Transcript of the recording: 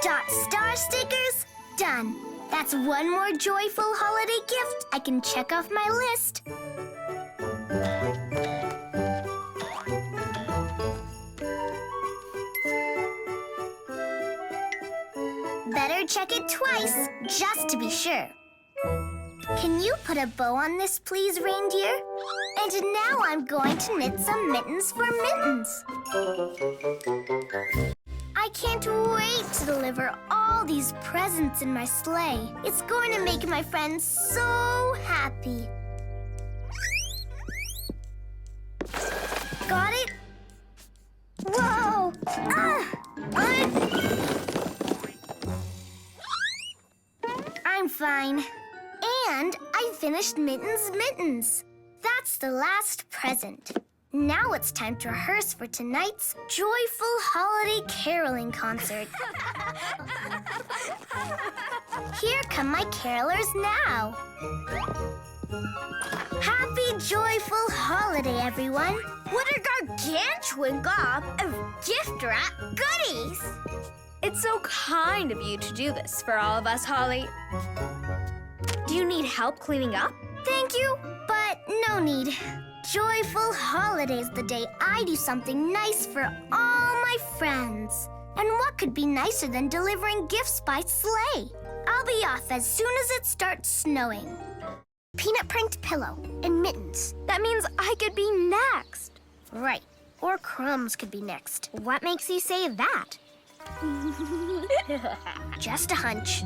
Dot star stickers, done. That's one more joyful holiday gift I can check off my list. Better check it twice, just to be sure. Can you put a bow on this, please, Reindeer? And now I'm going to knit some mittens for Mittens. I can't wait to deliver all these presents in my sleigh. It's going to make my friends so happy. Got it? Whoa! I'm fine. And I finished Mittens. That's the last present. Now it's time to rehearse for tonight's joyful holiday caroling concert. Here come my carolers now. Happy joyful holiday, everyone. What a gargantuan gob of gift wrap goodies! It's so kind of you to do this for all of us, Holly. Do you need help cleaning up? Thank you, but no need. Joyful Holiday's the day I do something nice for all my friends. And what could be nicer than delivering gifts by sleigh? I'll be off as soon as it starts snowing. Peanut print pillow and mittens. That means I could be next. Right, or Crumbs could be next. What makes you say that? Just a hunch.